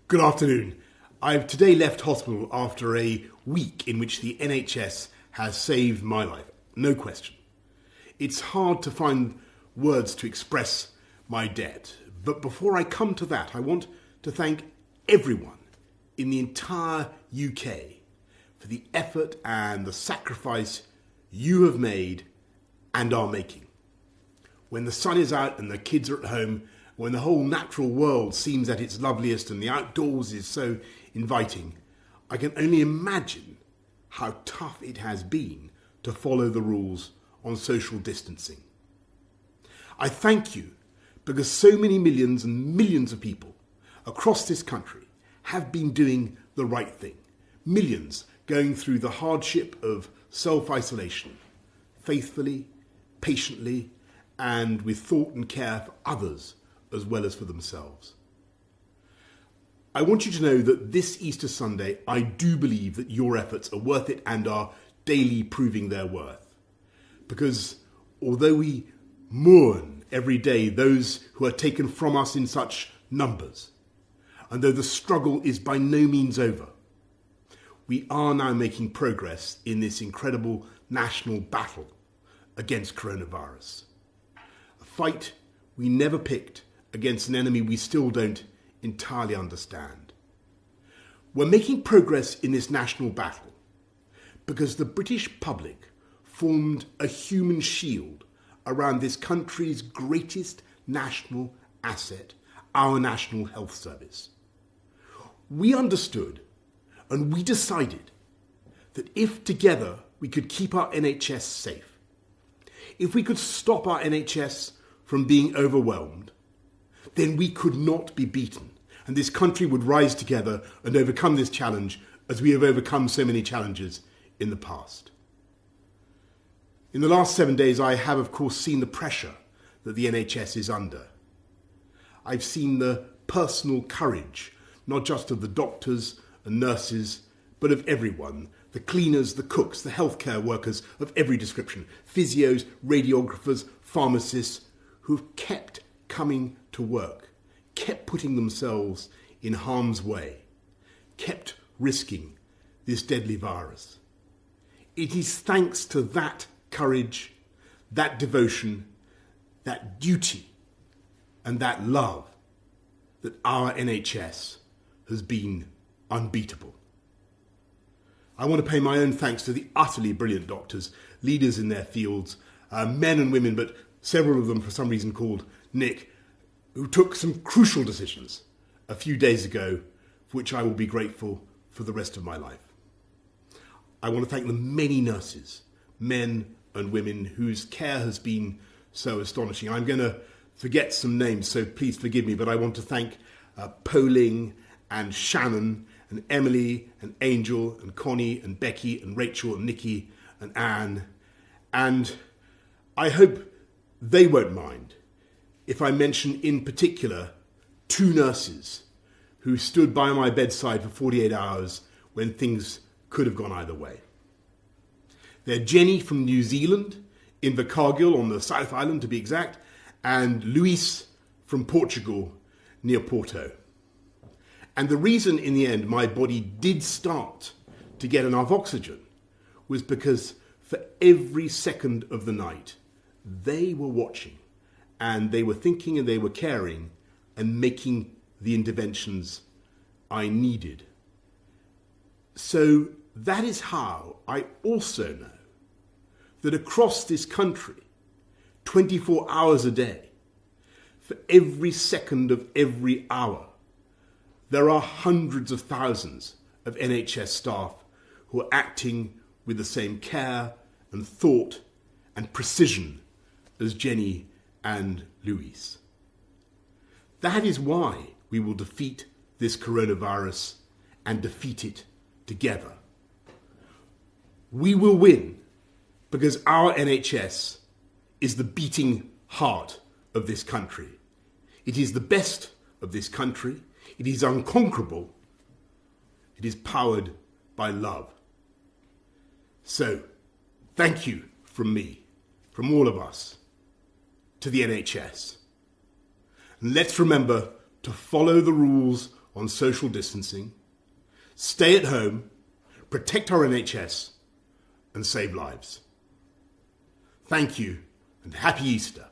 Good afternoon. I've today left hospital after a week in which the NHS has saved my life, no question. It's hard to find words to express my debt, but before I come to that, I want to thank everyone in the entire UK for the effort and the sacrifice you have made and are making. When the sun is out and the kids are at home, when the whole natural world seems at its loveliest and the outdoors is so inviting, I can only imagine how tough it has been to follow the rules on social distancing. I thank you because so many millions and millions of people across this country have been doing the right thing. Millions going through the hardship of self-isolation, faithfully, patiently, and with thought and care for others as well as for themselves. I want you to know that this Easter Sunday, I do believe that your efforts are worth it and are daily proving their worth. Because although we mourn every day those who are taken from us in such numbers, and though the struggle is by no means over, we are now making progress in this incredible national battle against coronavirus. A fight we never picked against an enemy we still don't entirely understand. We're making progress in this national battle because the British public formed a human shield around this country's greatest national asset, our National Health Service. We understood and we decided that if together we could keep our NHS safe, if we could stop our NHS from being overwhelmed, then we could not be beaten, and this country would rise together and overcome this challenge as we have overcome so many challenges in the past. In the last 7 days, I have, of course, seen the pressure that the NHS is under. I've seen the personal courage, not just of the doctors and nurses, but of everyone, the cleaners, the cooks, the healthcare workers of every description, physios, radiographers, pharmacists, who've kept coming to work, kept putting themselves in harm's way, kept risking this deadly virus. It is thanks to that courage, that devotion, that duty, and that love that our NHS has been unbeatable. I want to pay my own thanks to the utterly brilliant doctors, leaders in their fields, men and women, but several of them for some reason called Nick, who took some crucial decisions a few days ago, for which I will be grateful for the rest of my life. I want to thank the many nurses, men and women, whose care has been so astonishing. I'm going to forget some names, so please forgive me, but I want to thank Poling and Shannon and Emily and Angel and Connie and Becky and Rachel and Nikki and Anne. And I hope they won't mind if I mention in particular 2 nurses who stood by my bedside for 48 hours when things could have gone either way. They're Jenny from New Zealand, in Invercargill on the South Island to be exact, and Luis from Portugal near Porto. And the reason in the end my body did start to get enough oxygen was because for every second of the night, they were watching and they were thinking and they were caring and making the interventions I needed. So that is how I also know that across this country, 24 hours a day, for every second of every hour, there are hundreds of thousands of NHS staff who are acting with the same care and thought and precision as Jenny and Luis. That is why we will defeat this coronavirus and defeat it together. We will win because our NHS is the beating heart of this country. It is the best of this country. It is unconquerable. It is powered by love. So, thank you from me, from all of us, to the NHS. And let's remember to follow the rules on social distancing, stay at home, protect our NHS, and save lives. Thank you, and happy Easter.